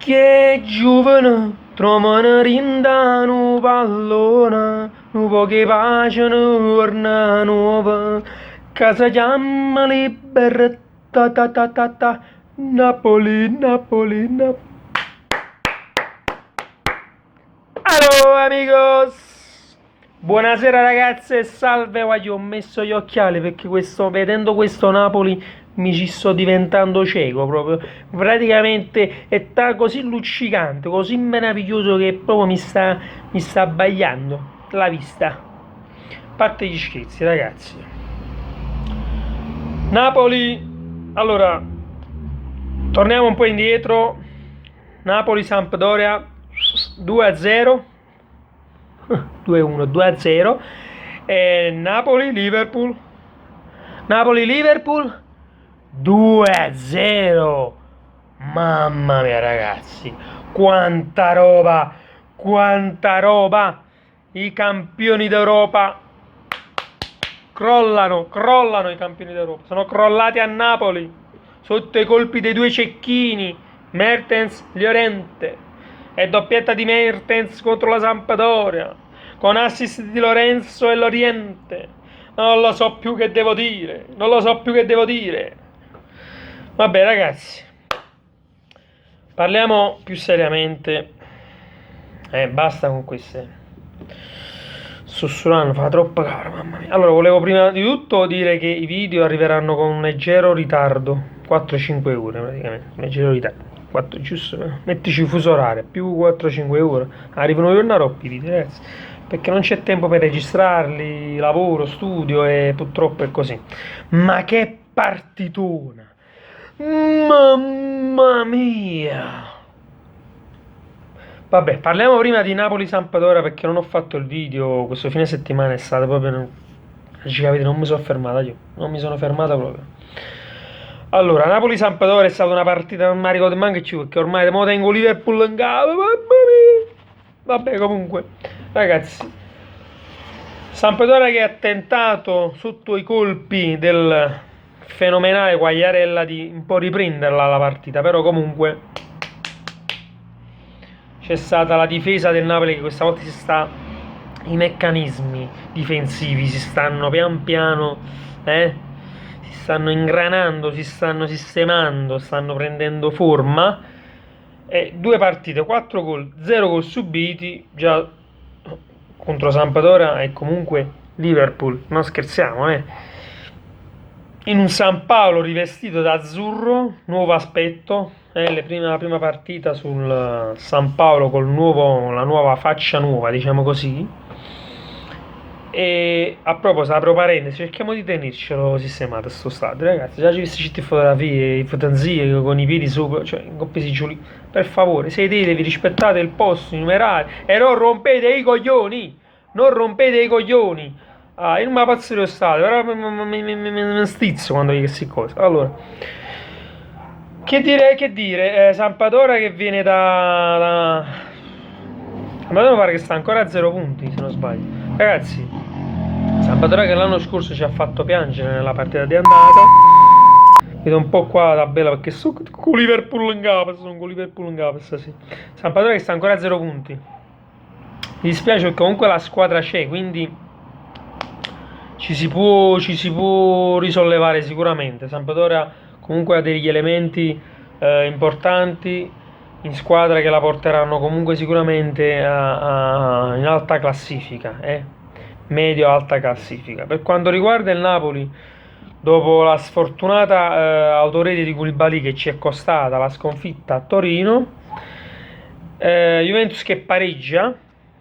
che giovane, trovano rinda un pallone, un po' che pace una nuova, casa chiama libertà, ta ta ta ta, Napoli, Napoli, Napoli. Allo amigos! Buonasera ragazze e salve, guarda, ho messo gli occhiali perché vedendo questo Napoli mi ci sto diventando cieco proprio. Praticamente è così luccicante, così meraviglioso che proprio mi sta abbagliando la vista. A parte gli scherzi ragazzi. Napoli, allora, torniamo un po' indietro. Napoli-Sampdoria 2-0. 2-1, 2-0. Napoli-Liverpool 2-0. Mamma mia ragazzi, quanta roba, quanta roba. I campioni d'Europa crollano i campioni d'Europa, sono crollati a Napoli sotto i colpi dei due cecchini, Mertens, Llorente. E doppietta di Mertens contro la Sampdoria, con assist di Lorenzo e Loriente. Non lo so più che devo dire, Vabbè ragazzi, parliamo più seriamente. Basta con queste sussurrando, fa troppa cara, mamma mia. Allora, volevo prima di tutto dire che i video arriveranno con un leggero ritardo, 4-5 ore praticamente, un leggero ritardo. 4, giusto, mettici fuso orario, più 4-5 ore, arrivano io troppi i video ragazzi, perché non c'è tempo per registrarli, lavoro, studio e purtroppo è così. Ma che partitona, mamma mia. Vabbè, parliamo prima di Napoli-Sampdoria perché non ho fatto il video questo fine settimana, è stato proprio, non mi sono fermato io, non mi sono fermato proprio. Allora, Napoli-Sampdoria è stata una partita, non mi ricordo manco più, perché ormai mo tengo Liverpool in capo, mamma mia. Vabbè, comunque, ragazzi, Sampdoria che ha tentato sotto i colpi del fenomenale Quagliarella di un po' riprenderla la partita, però comunque c'è stata la difesa del Napoli che questa volta i meccanismi difensivi si stanno pian piano, si stanno ingranando, si stanno sistemando, stanno prendendo forma. 2 partite, 4 gol, 0 gol subiti, già contro Sampdoria e comunque Liverpool, non scherziamo, in un San Paolo rivestito da azzurro, nuovo aspetto, la prima partita sul San Paolo con la nuova faccia nuova, diciamo così. E a proposito, apro parentesi, cerchiamo di tenercelo sistemato sto stadio, ragazzi. Già ci visto certe fotografie, i fotanzie con i piedi sopra, cioè in coppia sigilli. Per favore, sedetevi, rispettate il posto, i numerali e non rompete i coglioni. Io non mi pazzo dello stadio, però mi stizzo quando dico queste cose. Allora, che dire? Sampdoria che viene da... Sampdoria mi pare che sta ancora a 0 punti, se non sbaglio. Ragazzi, Sampdoria che l'anno scorso ci ha fatto piangere nella partita di andata. Vedo un po' qua la tabella perché sono con Liverpool in capo stasera. Sampdoria che sta ancora a 0 punti. Mi dispiace perché comunque la squadra c'è, quindi ci si può risollevare sicuramente. Sampdoria comunque ha degli elementi importanti in squadra che la porteranno comunque sicuramente in alta classifica, medio-alta classifica. Per quanto riguarda il Napoli, dopo la sfortunata autorete di Koulibaly che ci è costata la sconfitta a Torino, Juventus che pareggia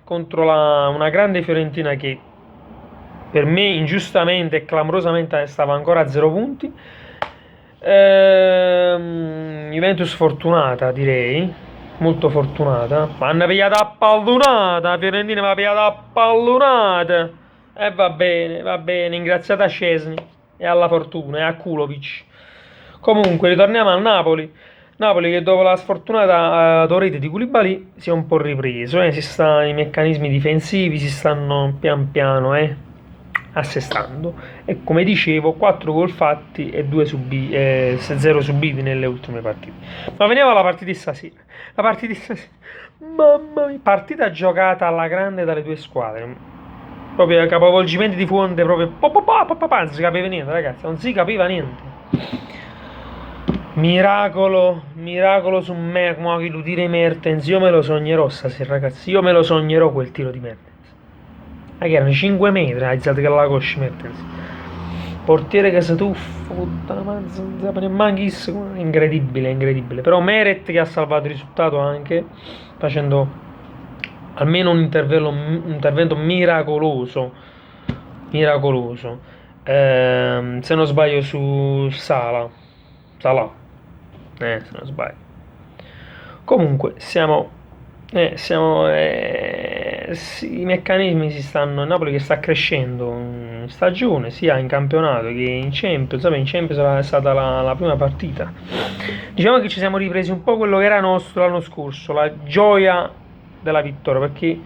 contro una grande Fiorentina che per me ingiustamente e clamorosamente stava ancora a 0 punti. Juventus fortunata, direi, molto fortunata. Ma hanno pigliato a pallonata, Fiorentina mi ha pigliato a pallonata. E va bene, ingraziata a Szczesny e alla fortuna e a Kulovic. Comunque ritorniamo al Napoli che dopo la sfortunata torrete di Koulibaly si è un po' ripreso, i meccanismi difensivi si stanno pian piano assestando, e come dicevo 4 gol fatti e 0 subiti nelle ultime partite. Ma veniamo alla partita di stasera. La partita di stasera, mamma mia, partita giocata alla grande dalle due squadre, proprio capovolgimenti di fonte, proprio non si capiva niente, ragazzi, non si capiva niente. Miracolo su me, come che lo tira Mertens. Io me lo sognerò stasera, ragazzi. Io me lo sognerò quel tiro di Mertens. Ma che erano 5 metri, ha alzato che la coscia Mertens. Portiere che si tuffa, puttana mazza, incredibile, incredibile. Però Meret che ha salvato il risultato anche, facendo almeno un intervento miracoloso. Se non sbaglio su Salah, se non sbaglio. Comunque i meccanismi si stanno. Il Napoli che sta crescendo in stagione, sia in campionato che in Champions. In Champions è stata la prima partita. Diciamo che ci siamo ripresi un po' quello che era nostro l'anno scorso, la gioia della vittoria, perché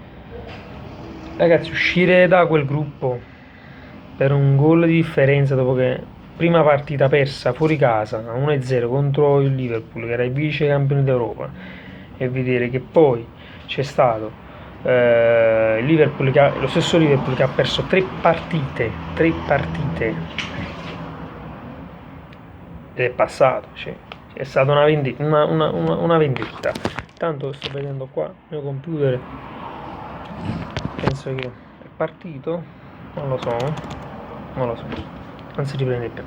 ragazzi, uscire da quel gruppo per un gol di differenza dopo che prima partita persa fuori casa 1-0 contro il Liverpool, che era il vice campione d'Europa, e vedere che poi c'è stato il Liverpool lo stesso Liverpool che ha perso 3 partite ed è passato, cioè, è stata una vendetta. Tanto sto vedendo qua il mio computer, penso che è partito, non lo so, non si riprende più.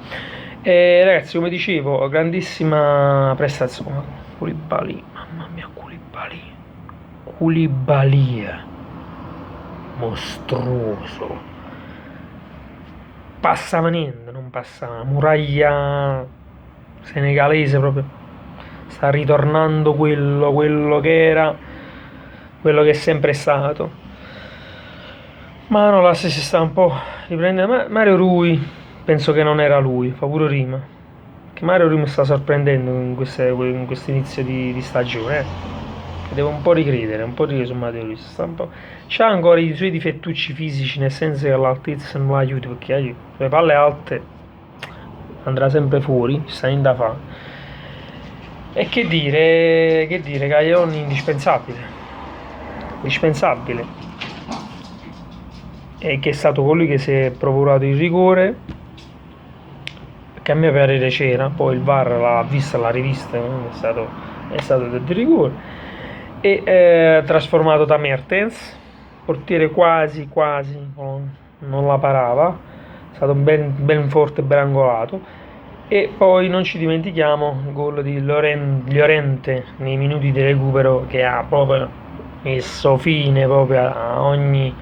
Ragazzi, come dicevo, grandissima prestazione. Koulibaly, mamma mia, Koulibaly mostruoso, passava niente, non passava. Muraglia senegalese proprio sta ritornando quello che era, quello che è sempre stato. Ma no, la si sta un po' riprendendo. Mario Rui, penso che non era lui, fa pure rima. Che Mario Rui mi sta sorprendendo in questo inizio di stagione. Devo un po' ricredere su Mario Rui. C'ha ancora i suoi difettucci fisici, nel senso che l'altezza non l'aiuta, perché le palle alte andrà sempre fuori, ci sta niente da fare. E che dire, Gaglioni indispensabile. E che è stato colui che si è procurato il rigore, che a mio parere c'era, poi il VAR l'ha vista, l'ha rivista, è stato del rigore, e trasformato da Mertens, portiere quasi non la parava, è stato ben forte, ben angolato. E poi non ci dimentichiamo il gol di Llorente nei minuti di recupero, che ha proprio messo fine proprio a ogni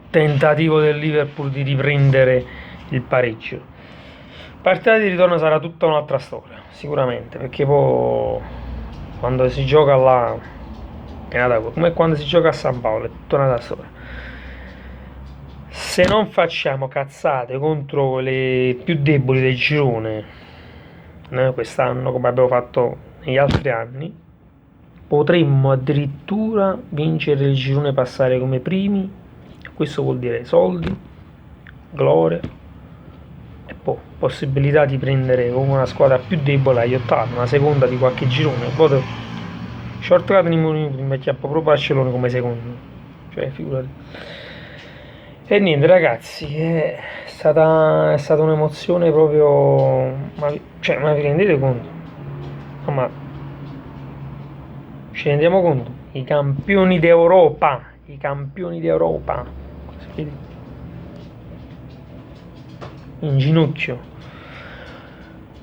tentativo del Liverpool di riprendere il pareggio. Partita di ritorno sarà tutta un'altra storia, sicuramente, perché poi quando si gioca là come quando si gioca a San Paolo, è tutta un'altra storia. Se non facciamo cazzate contro le più deboli del girone quest'anno, come abbiamo fatto negli altri anni, potremmo addirittura vincere il girone, passare come primi. Questo vuol dire soldi, gloria e poi possibilità di prendere come una squadra più debole agli ottavi, una seconda di qualche girone. Poi shortcut nei minuti mi chiappo proprio Barcellona come secondo, cioè figurati. E niente ragazzi, è stata un'emozione proprio, ma vi rendete conto? Ma ci rendiamo conto? I campioni d'Europa, in ginocchio.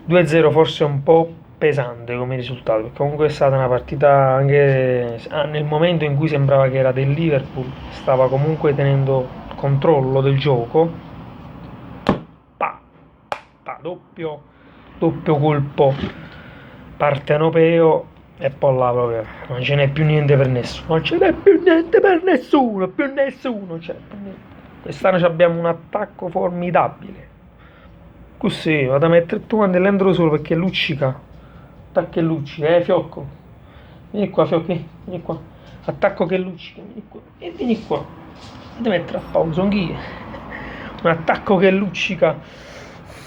2-0 forse un po' pesante come risultato, perché comunque è stata una partita anche nel momento in cui sembrava che era del Liverpool, stava comunque tenendo controllo del gioco. Doppio colpo partenopeo, e poi là proprio non ce n'è più niente per nessuno, cioè, quest'anno abbiamo un attacco formidabile. Così vado a mettere tu quando l'entro solo perché luccica, attacco e luccica, Fiocco, vieni qua Fiocco, vieni qua, attacco che luccica, vieni qua. Devi mettere a pausa anch'io. Un attacco che luccica.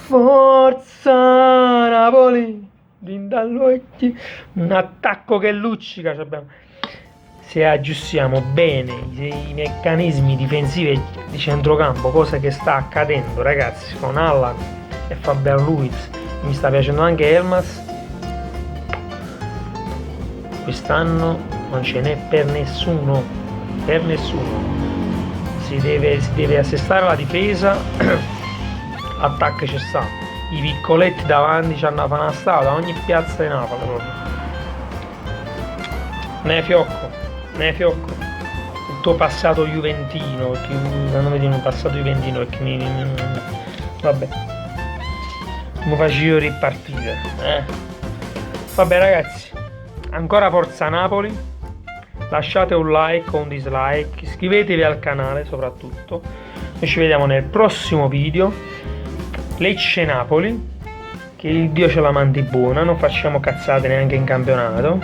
Forza Napoli, un attacco che luccica. Se aggiustiamo bene i meccanismi difensivi di centrocampo, cosa che sta accadendo, ragazzi, con Allan e Fabian Ruiz, mi sta piacendo anche Elmas. Quest'anno non ce n'è per nessuno, si deve assestare la difesa. Attacco c'è sta, i piccoletti davanti ci hanno fanastato da ogni piazza di Napoli proprio. Ne fiocco il tuo passato juventino, perché non vedi un passato juventino, perché vabbè, mi facevo ripartire, Vabbè ragazzi, ancora forza Napoli, lasciate un like o un dislike, iscrivetevi al canale soprattutto. Noi ci vediamo nel prossimo video. Lecce-Napoli, che il Dio ce la mandi buona, non facciamo cazzate neanche in campionato,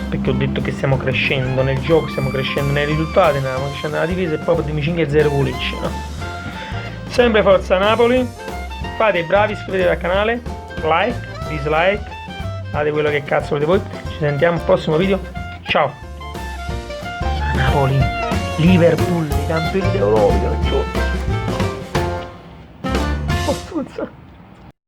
perché ho detto che stiamo crescendo nel gioco, stiamo crescendo nei risultati, stiamo crescendo nella difesa e poi dimmi 5-0 con Lecce, no? Sempre forza Napoli, fate i bravi, iscrivetevi al canale, like, dislike, fate quello che cazzo volete voi, ci sentiamo al prossimo video, ciao! Napoli, Liverpool, i campioni d'Europa,